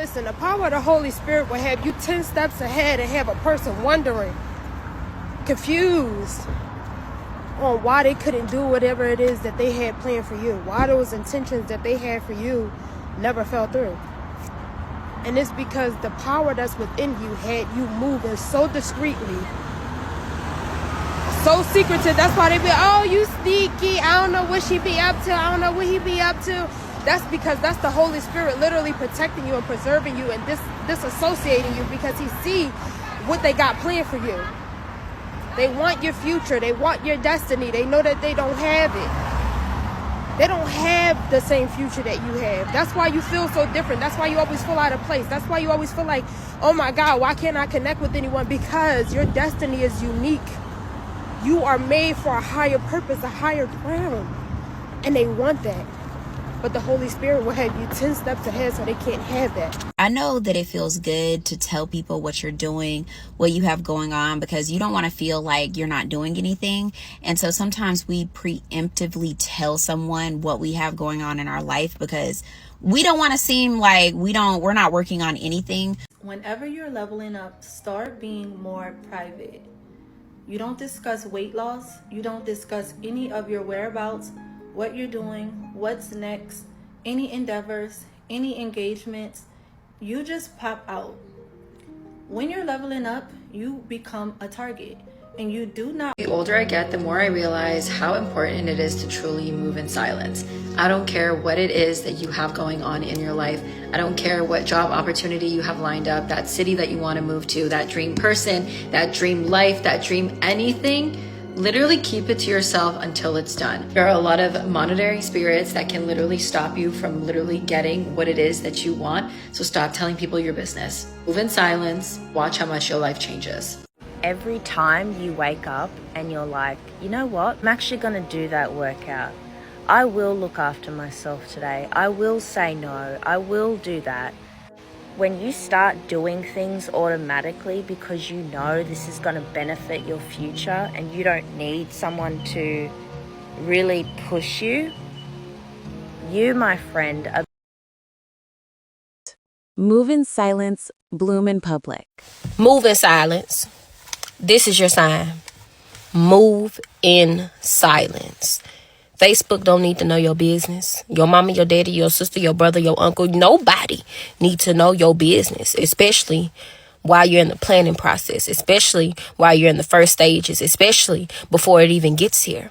Listen, the power of the Holy Spirit will have you 10 steps ahead and have a person wondering, confused on why they couldn't do whatever it is that they had planned for you. Why those intentions that they had for you never fell through. And it's because the power that's within you had you moving so discreetly, so secretive. That's why they be, oh, you sneaky. I don't know what she be up to. I don't know what he be up to. That's because that's the Holy Spirit literally protecting you and preserving you and disassociating you, because he see what they got planned for you. They want your future. They want your destiny. They know that they don't have it. They don't have the same future that you have. That's why you feel so different. That's why you always feel out of place. That's why you always feel like, oh my God, why can't I connect with anyone? Because your destiny is unique. You are made for a higher purpose, a higher ground. And they want that. But the Holy Spirit will have you 10 steps ahead so they can't have that. I know that it feels good to tell people what you're doing, what you have going on, because you don't want to feel like you're not doing anything. And so sometimes we preemptively tell someone what we have going on in our life because we don't want to seem like we're not working on anything. Whenever you're leveling up, start being more private. You don't discuss weight loss. You don't discuss any of your whereabouts, what you're doing, what's next, any endeavors, any engagements. You just pop out. When you're leveling up, you become a target, and you do not. The older I get, the more I realize how important it is to truly move in silence. I don't care what it is that you have going on in your life. I don't care what job opportunity you have lined up, that city that you want to move to, that dream person, that dream life, that dream anything. Literally keep it to yourself until it's done. There are a lot of monitoring spirits that can literally stop you from literally getting what it is that you want. So stop telling people your business. Move in silence. Watch how much your life changes. Every time you wake up and you're like, you know what? I'm actually going to do that workout. I will look after myself today. I will say no. I will do that. When you start doing things automatically because you know this is going to benefit your future and you don't need someone to really push you, you, my friend, are... Move in silence, bloom in public. Move in silence. This is your sign. Move in silence. Facebook don't need to know your business. Your mama, your daddy, your sister, your brother, your uncle, nobody need to know your business, especially while you're in the planning process, especially while you're in the first stages, especially before it even gets here.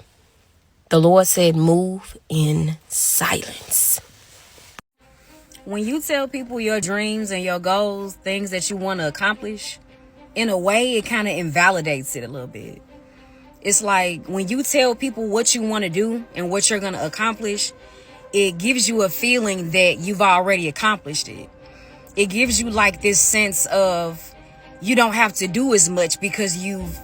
The Lord said, move in silence. When you tell people your dreams and your goals, things that you want to accomplish, in a way, it kind of invalidates it a little bit. It's like when you tell people what you want to do and what you're going to accomplish, it gives you a feeling that you've already accomplished it. It gives you like this sense of you don't have to do as much because you've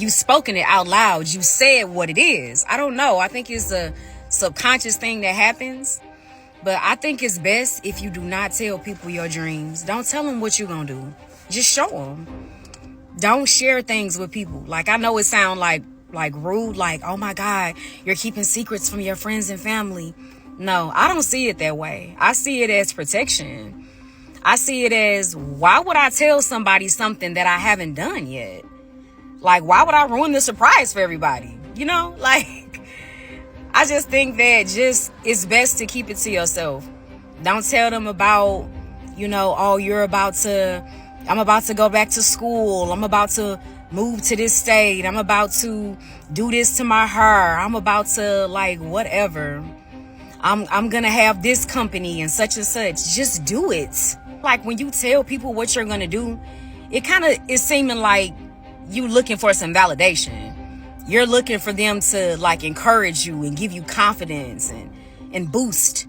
spoken it out loud. You said what it is. I don't know. I think it's a subconscious thing that happens. But I think it's best if you do not tell people your dreams. Don't tell them what you're going to do. Just show them. Don't share things with people. Like, I know it sounds like rude, like, oh my God, you're keeping secrets from your friends and family. No, I don't see it that way. I see it as protection. I see it as, why would I tell somebody something that I haven't done yet? Like, why would I ruin the surprise for everybody? You know, like, I just think that it's best to keep it to yourself. Don't tell them about, oh, I'm about to go back to school. I'm about to move to this state. I'm about to do this to my hair. I'm about to whatever. I'm going to have this company and such. Just do it. Like when you tell people what you're going to do, it kind of is seeming like you looking for some validation. You're looking for them to encourage you and give you confidence and boost.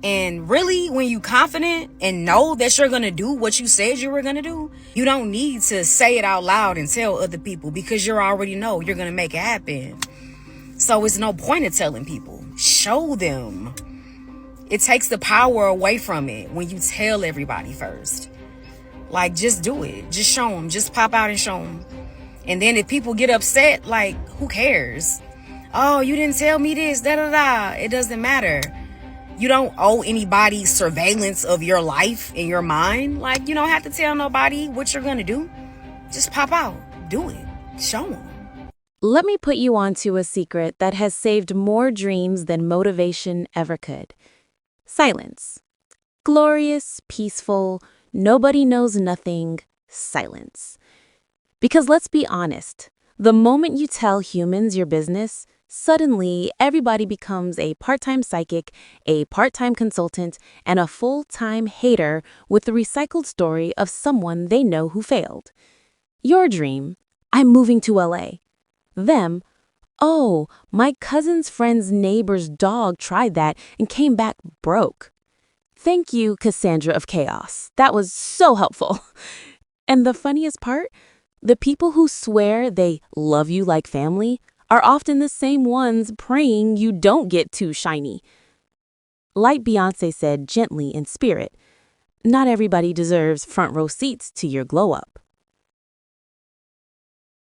And really, when you confident and know that you're going to do what you said you were going to do, you don't need to say it out loud and tell other people because you already know you're going to make it happen. So it's no point in telling people. Show them. It takes the power away from it when you tell everybody first. Just do it. Just show them. Just pop out and show them. And then if people get upset, who cares? Oh, you didn't tell me this, da-da-da. It doesn't matter. You don't owe anybody surveillance of your life and your mind. Like, you don't have to tell nobody what you're gonna do. Just pop out, do it, show them. Let me put you onto a secret that has saved more dreams than motivation ever could. Silence. Glorious, peaceful, nobody knows nothing, silence. Because let's be honest, the moment you tell humans your business, suddenly everybody becomes a part-time psychic, a part-time consultant, and a full-time hater with the recycled story of someone they know who failed. Your dream, I'm moving to LA. Them, oh, my cousin's friend's neighbor's dog tried that and came back broke. Thank you, Cassandra of Chaos. That was so helpful. And the funniest part? The people who swear they love you like family are often the same ones praying you don't get too shiny. Like Beyoncé said gently in spirit, not everybody deserves front row seats to your glow up.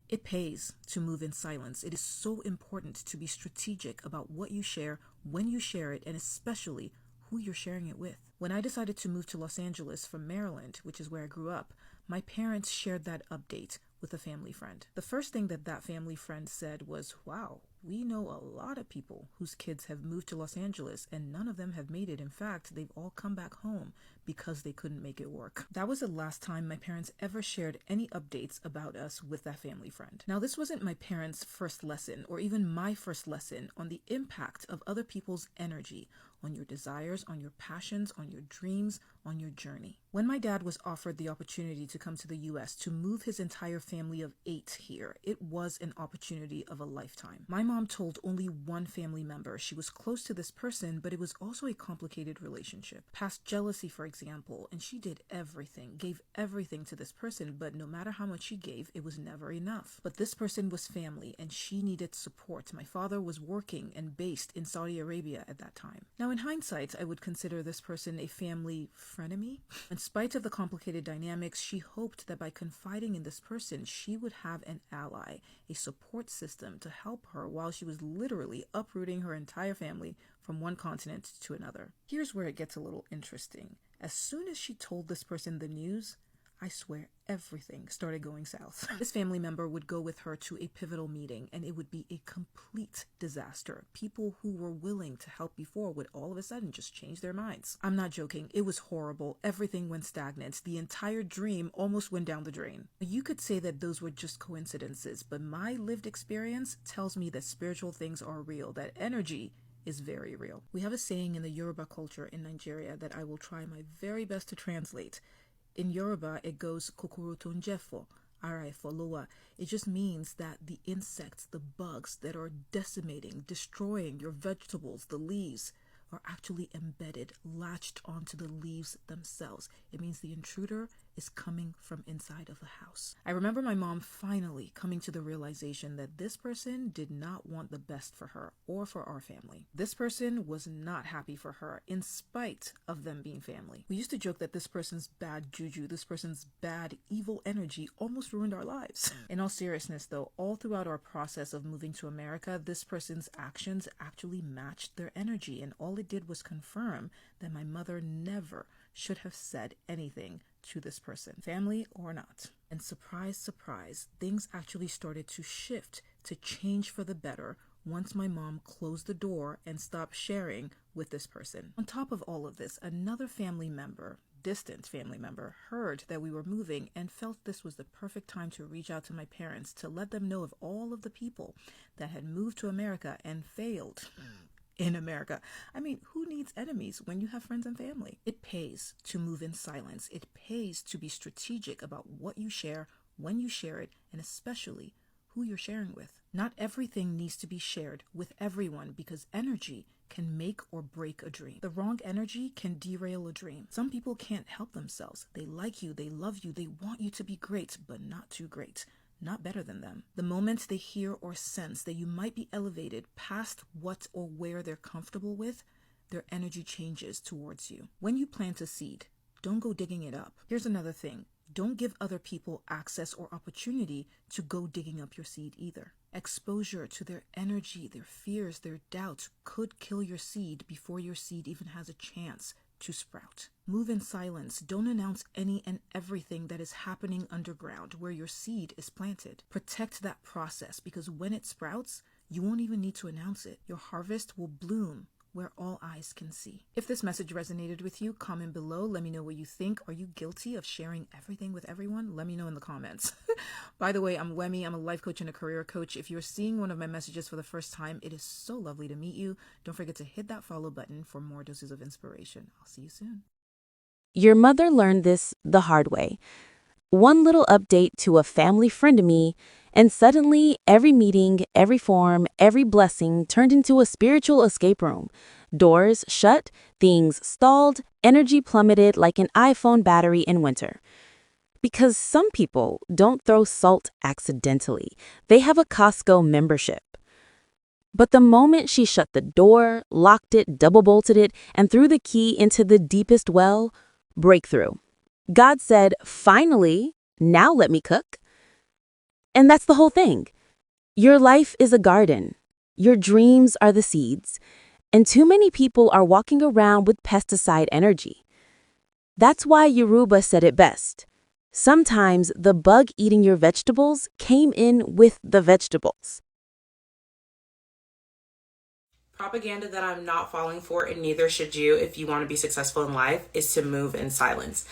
It pays to move in silence. It is so important to be strategic about what you share, when you share it, and especially who you're sharing it with. When I decided to move to Los Angeles from Maryland, which is where I grew up, my parents shared that update with a family friend. The first thing that family friend said was, wow, we know a lot of people whose kids have moved to Los Angeles and none of them have made it. In fact, they've all come back home because they couldn't make it work. That was the last time my parents ever shared any updates about us with that family friend. Now, this wasn't my parents' first lesson or even my first lesson on the impact of other people's energy on your desires, on your passions, on your dreams, on your journey. When my dad was offered the opportunity to come to the US to move his entire family of 8 here, it was an opportunity of a lifetime. My mom told only one family member she was close to this person, but it was also a complicated relationship. Past jealousy, for example, and she did everything, gave everything to this person, but no matter how much she gave, it was never enough. But this person was family and she needed support. My father was working and based in Saudi Arabia at that time. Now, in hindsight, I would consider this person a family frenemy. In spite of the complicated dynamics, she hoped that by confiding in this person, she would have an ally, a support system to help her while she was literally uprooting her entire family from one continent to another. Here's where it gets a little interesting. As soon as she told this person the news, I swear everything started going south. This family member would go with her to a pivotal meeting and it would be a complete disaster. People who were willing to help before would all of a sudden just change their minds. I'm not joking. It was horrible. Everything went stagnant. The entire dream almost went down the drain. You could say that those were just coincidences, but my lived experience tells me that spiritual things are real, that energy is very real. We have a saying in the Yoruba culture in Nigeria that I will try my very best to translate. In Yoruba, it goes kokoro tonjefo, ara efolowa. It just means that the insects, the bugs that are decimating, destroying your vegetables, the leaves, are actually embedded, latched onto the leaves themselves. It means the intruder is coming from inside of the house. I remember my mom finally coming to the realization that this person did not want the best for her or for our family. This person was not happy for her in spite of them being family. We used to joke that this person's bad juju, this person's bad evil energy almost ruined our lives. In all seriousness though, all throughout our process of moving to America, this person's actions actually matched their energy, and all it did was confirm that my mother never should have said anything to this person, family or not. And surprise, surprise, things actually started to shift, to change for the better once my mom closed the door and stopped sharing with this person. On top of all of this, another family member, distant family member, heard that we were moving and felt this was the perfect time to reach out to my parents to let them know of all of the people that had moved to America and failed in America. I mean, who needs enemies when you have friends and family? It pays to move in silence. It pays to be strategic about what you share, when you share it, and especially who you're sharing with. Not everything needs to be shared with everyone because energy can make or break a dream. The wrong energy can derail a dream. Some people can't help themselves. They like you, they love you, they want you to be great, but not too great. Not better than them. The moment they hear or sense that you might be elevated past what or where they're comfortable with, their energy changes towards you. When you plant a seed, don't go digging it up. Here's another thing. Don't give other people access or opportunity to go digging up your seed either. Exposure to their energy, their fears, their doubts could kill your seed before your seed even has a chance to sprout. Move in silence. Don't announce any and everything that is happening underground where your seed is planted. Protect that process, because when it sprouts, you won't even need to announce it. Your harvest will bloom where all eyes can see. If this message resonated with you, comment below. Let me know what you think. Are you guilty of sharing everything with everyone? Let me know in the comments. By the way, I'm Wemi. I'm a life coach and a career coach. If you're seeing one of my messages for the first time, it is so lovely to meet you. Don't forget to hit that follow button for more doses of inspiration. I'll see you soon. Your mother learned this the hard way. One little update to a family friend of me, and suddenly every meeting, every forum, every blessing turned into a spiritual escape room. Doors shut, things stalled, energy plummeted like an iPhone battery in winter. Because some people don't throw salt accidentally. They have a Costco membership. But the moment she shut the door, locked it, double-bolted it, and threw the key into the deepest well, breakthrough. God said, finally, now let me cook. And that's the whole thing. Your life is a garden. Your dreams are the seeds. And too many people are walking around with pesticide energy. That's why Yoruba said it best. Sometimes the bug eating your vegetables came in with the vegetables. Propaganda that I'm not falling for, and neither should you if you want to be successful in life, is to move in silence.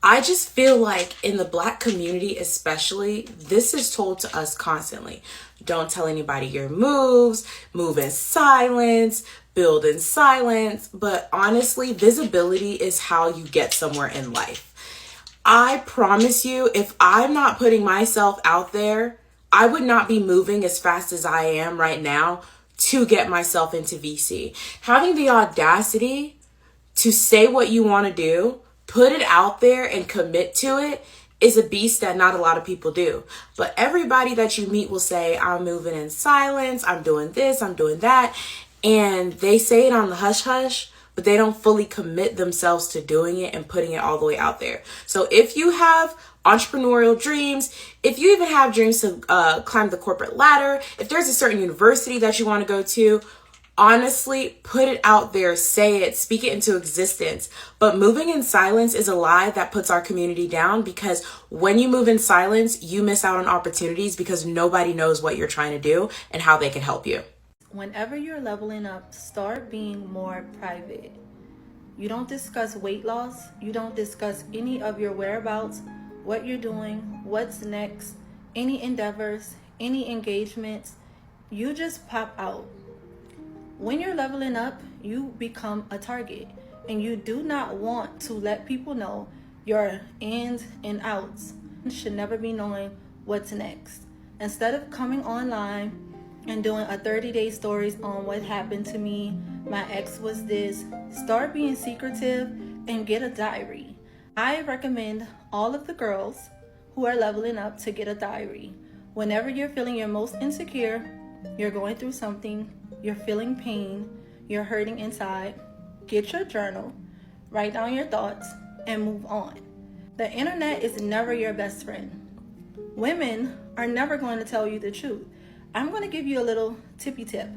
I just feel like in the Black community especially, this is told to us constantly. Don't tell anybody your moves, move in silence, build in silence. But honestly, visibility is how you get somewhere in life. I promise you, if I'm not putting myself out there, I would not be moving as fast as I am right now to get myself into VC. Having the audacity to say what you want to do, put it out there and commit to it is a beast that not a lot of people do. But everybody that you meet will say, I'm moving in silence, I'm doing this, I'm doing that. And they say it on the hush hush, but they don't fully commit themselves to doing it and putting it all the way out there. So if you have entrepreneurial dreams, if you even have dreams to climb the corporate ladder, if there's a certain university that you want to go to, honestly, put it out there, say it, speak it into existence. But moving in silence is a lie that puts our community down, because when you move in silence, you miss out on opportunities because nobody knows what you're trying to do and how they can help you. Whenever you're leveling up, start being more private. You don't discuss weight loss. You don't discuss any of your whereabouts, what you're doing, what's next, any endeavors, any engagements. You just pop out. When you're leveling up, you become a target, and you do not want to let people know your ins and outs. You should never be knowing what's next. Instead of coming online and doing a 30-day stories on what happened to me, my ex was this, start being secretive and get a diary. I recommend all of the girls who are leveling up to get a diary. Whenever you're feeling your most insecure, you're going through something, you're feeling pain, you're hurting inside, get your journal, write down your thoughts, and move on. The internet is never your best friend. Women are never going to tell you the truth. I'm going to give you a little tippy tip.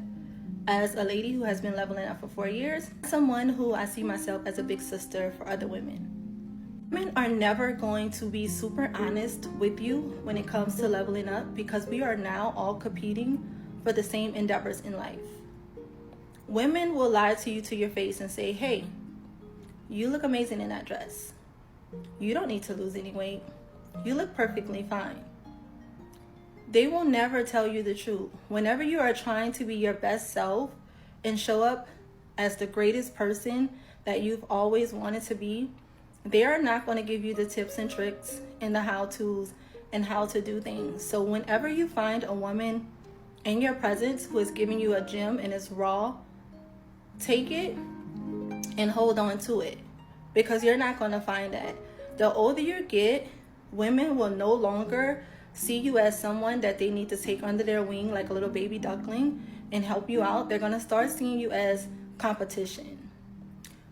As a lady who has been leveling up for 4 years, someone who I see myself as a big sister for other women. Women are never going to be super honest with you when it comes to leveling up, because we are now all competing for the same endeavors in life. Women will lie to you to your face and say, hey, you look amazing in that dress. You don't need to lose any weight. You look perfectly fine. They will never tell you the truth. Whenever you are trying to be your best self and show up as the greatest person that you've always wanted to be, they are not going to give you the tips and tricks and the how-tos and how to do things. So whenever you find a woman in your presence who is giving you a gem and it's raw, take it and hold on to it, because you're not going to find that. The older you get, women will no longer see you as someone that they need to take under their wing like a little baby duckling and help you out. They're going to start seeing you as competition.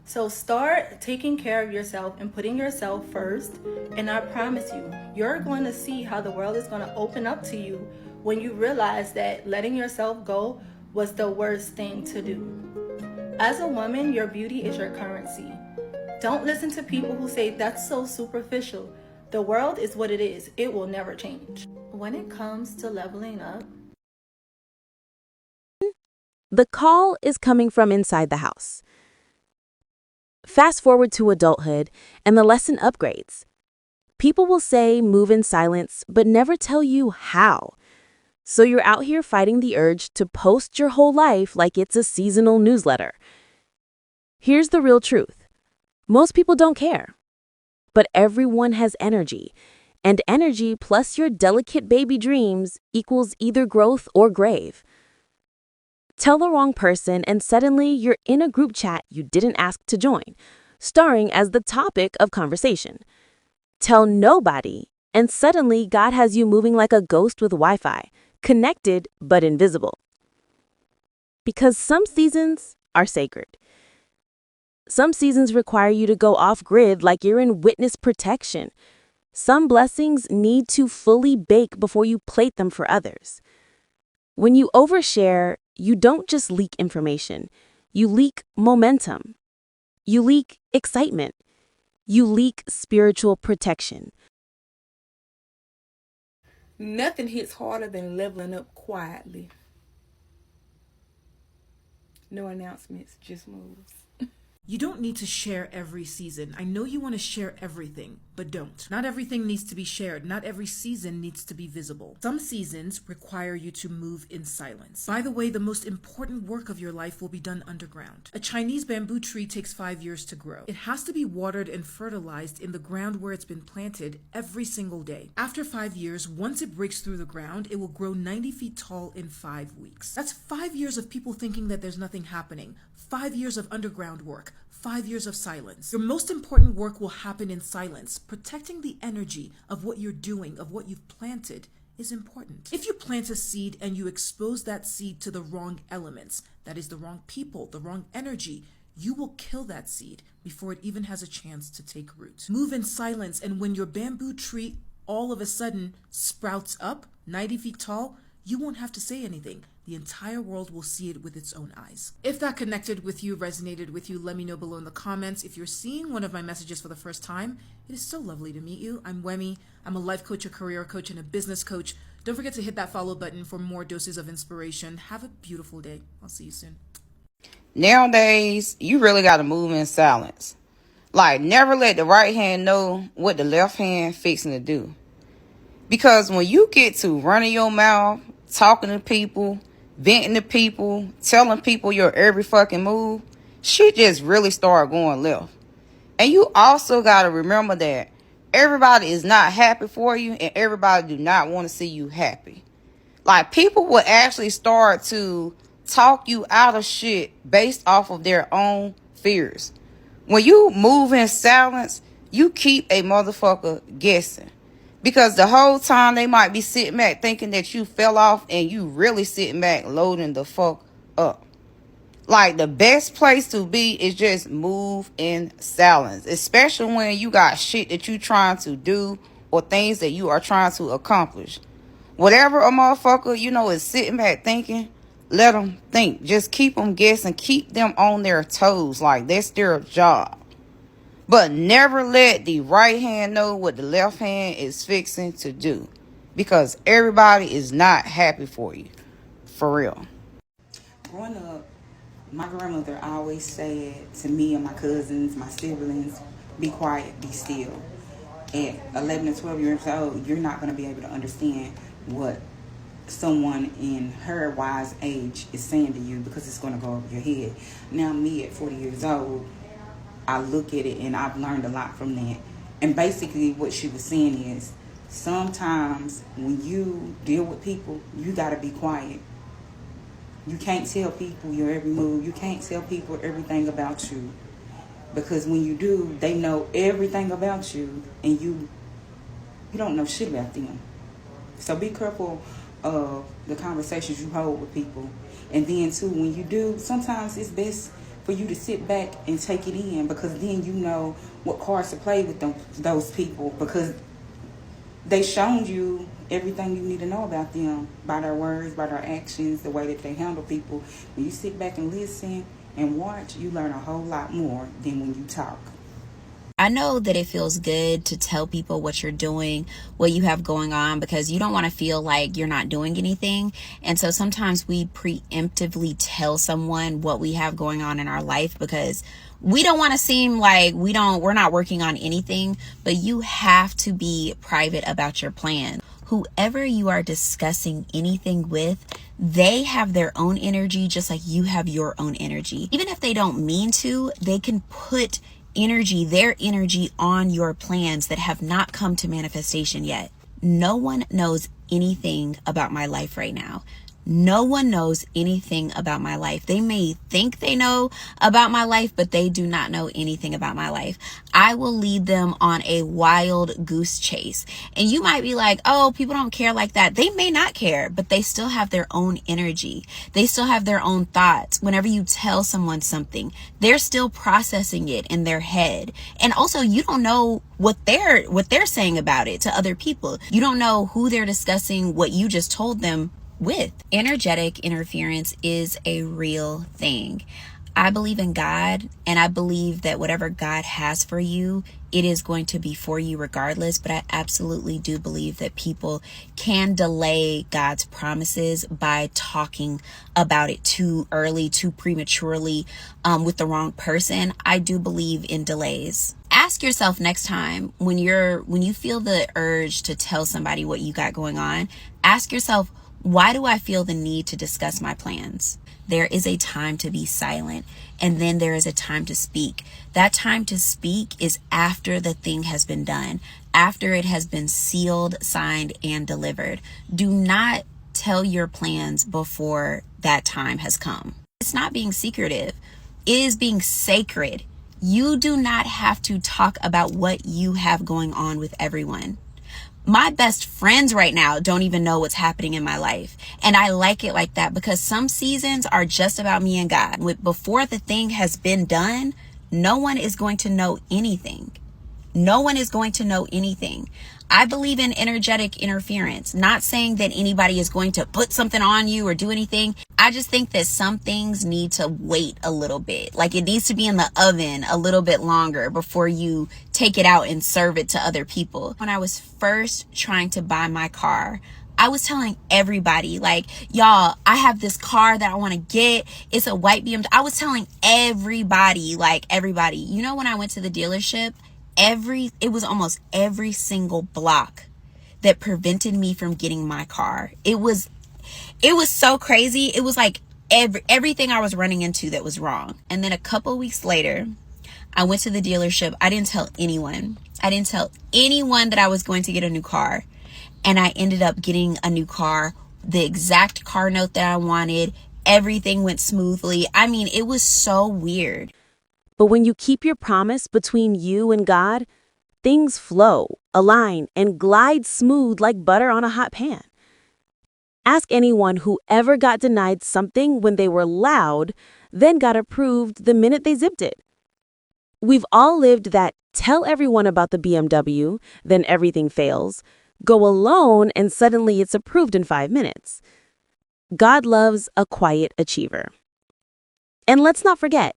So start taking care of yourself and putting yourself first. And I promise you, you're going to see how the world is going to open up to you when you realize that letting yourself go was the worst thing to do. As a woman, your beauty is your currency. Don't listen to people who say that's so superficial. The world is what it is. It will never change. When it comes to leveling up, The call is coming from inside the house. Fast forward to adulthood, and the lesson upgrades. People will say move in silence, but never tell you how. So you're out here fighting the urge to post your whole life like it's a seasonal newsletter. Here's the real truth. Most people don't care. But everyone has energy, and energy plus your delicate baby dreams equals either growth or grave. Tell the wrong person and suddenly you're in a group chat you didn't ask to join, starring as the topic of conversation. Tell nobody, and suddenly God has you moving like a ghost with Wi-Fi, connected but invisible. Because some seasons are sacred. Some seasons require you to go off-grid like you're in witness protection. Some blessings need to fully bake before you plate them for others. When you overshare, you don't just leak information. You leak momentum. You leak excitement. You leak spiritual protection. Nothing hits harder than leveling up quietly. No announcements, just moves. You don't need to share every season. I know you want to share everything, but don't. Not everything needs to be shared. Not every season needs to be visible. Some seasons require you to move in silence. By the way, the most important work of your life will be done underground. A Chinese bamboo tree takes 5 years to grow. It has to be watered and fertilized in the ground where it's been planted every single day. After 5 years, once it breaks through the ground, it will grow 90 feet tall in 5 weeks. That's 5 years of people thinking that there's nothing happening. 5 years of underground work. 5 years of silence. Your most important work will happen in silence. Protecting the energy of what you're doing, of what you've planted, is important. If you plant a seed and you expose that seed to the wrong elements, that is the wrong people, the wrong energy, you will kill that seed before it even has a chance to take root. Move in silence, and when your bamboo tree all of a sudden sprouts up 90 feet tall, you won't have to say anything. The entire world will see it with its own eyes. If that connected with you, resonated with you, let me know below in the comments. If you're seeing one of my messages for the first time, it is so lovely to meet you. I'm Wemi. I'm a life coach, a career coach, and a business coach. Don't forget to hit that follow button for more doses of inspiration. Have a beautiful day. I'll see you soon. Nowadays, you really got to move in silence. Like, never let the right hand know what the left hand fixing to do. Because when you get to running your mouth, talking to people, venting to people, telling people your every fucking move, shit just really start going left. And you also got to remember that everybody is not happy for you and everybody do not want to see you happy. Like, people will actually start to talk you out of shit based off of their own fears. When you move in silence, you keep a motherfucker guessing. Because the whole time they might be sitting back thinking that you fell off and you really sitting back loading the fuck up. Like, the best place to be is just move in silence. Especially when you got shit that you trying to do or things that you are trying to accomplish. Whatever a motherfucker, is sitting back thinking, let them think. Just keep them guessing. Keep them on their toes. Like, that's their job. But never let the right hand know what the left hand is fixing to do. Because everybody is not happy for you. For real. Growing up, my grandmother always said to me and my cousins, my siblings, be quiet, be still. At 11 and 12 years old, you're not going to be able to understand what someone in her wise age is saying to you because it's going to go over your head. Now me at 40 years old, I look at it and I've learned a lot from that. And basically what she was saying is, sometimes when you deal with people, you got to be quiet. You can't tell people your every move. You can't tell people everything about you. Because when you do, they know everything about you and you don't know shit about them. So be careful of the conversations you hold with people. And then too, when you do, sometimes it's best for you to sit back and take it in, because then you know what cards to play with those people, because they shown you everything you need to know about them by their words, by their actions, the way that they handle people. When you sit back and listen and watch, you learn a whole lot more than when you talk. I know that it feels good to tell people what you're doing, what you have going on, because you don't want to feel like you're not doing anything. And so sometimes we preemptively tell someone what we have going on in our life because we don't want to seem like we're not working on anything. But you have to be private about your plan. Whoever you are discussing anything with, they have their own energy just like you have your own energy. Even if they don't mean to, they can put their energy on your plans that have not come to manifestation yet. No one knows anything about my life right now. No one knows anything about my life. They may think they know about my life, but they do not know anything about my life. I will lead them on a wild goose chase. And you might be like, oh, people don't care like that. They may not care, but they still have their own energy. They still have their own thoughts. Whenever you tell someone something, they're still processing it in their head. And also, you don't know what they're saying about it to other people. You don't know who they're discussing what you just told them with. Energetic interference is a real thing. I believe in God, and I believe that whatever God has for you, it is going to be for you regardless. But I absolutely do believe that people can delay God's promises by talking about it too early, too prematurely, with the wrong person. I do believe in delays. Ask yourself next time when you feel the urge to tell somebody what you got going on, ask yourself, why do I feel the need to discuss my plans? There is a time to be silent, and then there is a time to speak. That time to speak is after the thing has been done, after it has been sealed, signed, and delivered. Do not tell your plans before that time has come. It's not being secretive. It is being sacred. You do not have to talk about what you have going on with everyone. My best friends right now don't even know what's happening in my life. And I like it like that because some seasons are just about me and God. Before the thing has been done, no one is going to know anything. No one is going to know anything. I believe in energetic interference, not saying that anybody is going to put something on you or do anything. I just think that some things need to wait a little bit. Like it needs to be in the oven a little bit longer before you take it out and serve it to other people. When I was first trying to buy my car, I was telling everybody, like, y'all, I have this car that I want to get. It's a white BMW. I was telling everybody, you know, when I went to the dealership, it was almost every single block that prevented me from getting my car. It was so crazy. It was like everything I was running into that was wrong. And then a couple weeks later, I went to the dealership. I didn't tell anyone. That I was going to get a new car. And I ended up getting a new car, the exact car note that I wanted. Everything went smoothly. I mean, it was so weird. But when you keep your promise between you and God, things flow, align, and glide smooth like butter on a hot pan. Ask anyone who ever got denied something when they were loud, then got approved the minute they zipped it. We've all lived that tell everyone about the BMW, then everything fails, go alone and suddenly it's approved in 5 minutes. God loves a quiet achiever. And let's not forget,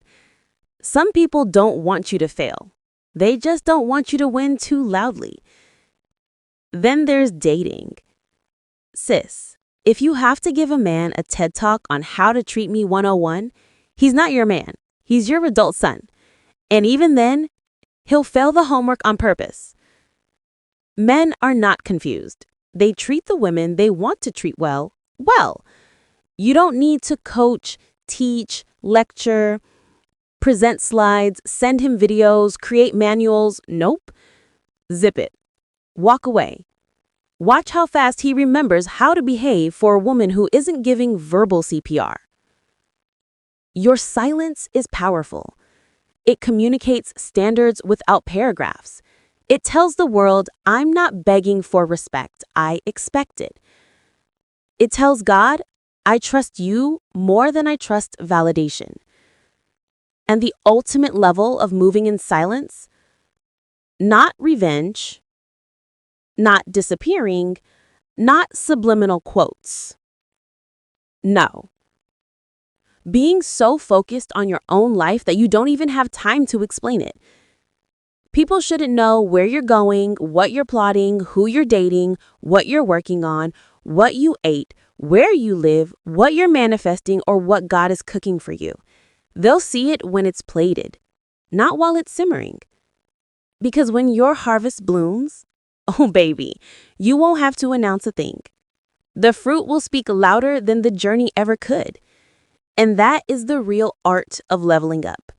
some people don't want you to fail. They just don't want you to win too loudly. Then there's dating. Sis, if you have to give a man a TED Talk on how to treat me 101, he's not your man. He's your adult son. And even then, he'll fail the homework on purpose. Men are not confused. They treat the women they want to treat well. You don't need to coach, teach, lecture, present slides, send him videos, create manuals. Nope. Zip it. Walk away. Watch how fast he remembers how to behave for a woman who isn't giving verbal CPR. Your silence is powerful. It communicates standards without paragraphs. It tells the world, I'm not begging for respect, I expect it. It tells God, I trust you more than I trust validation. And the ultimate level of moving in silence? Not revenge, not disappearing, not subliminal quotes. No. Being so focused on your own life that you don't even have time to explain it. People shouldn't know where you're going, what you're plotting, who you're dating, what you're working on, what you ate, where you live, what you're manifesting, or what God is cooking for you. They'll see it when it's plated, not while it's simmering. Because when your harvest blooms, oh baby, you won't have to announce a thing. The fruit will speak louder than the journey ever could. And that is the real art of leveling up.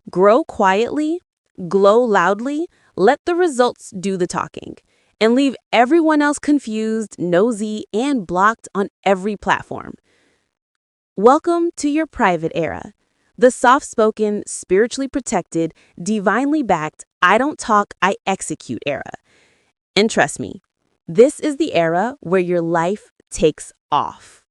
Grow quietly, glow loudly, let the results do the talking, and leave everyone else confused, nosy, and blocked on every platform. Welcome to your private era. The soft-spoken, spiritually protected, divinely backed, I don't talk, I execute era. And trust me, this is the era where your life takes off.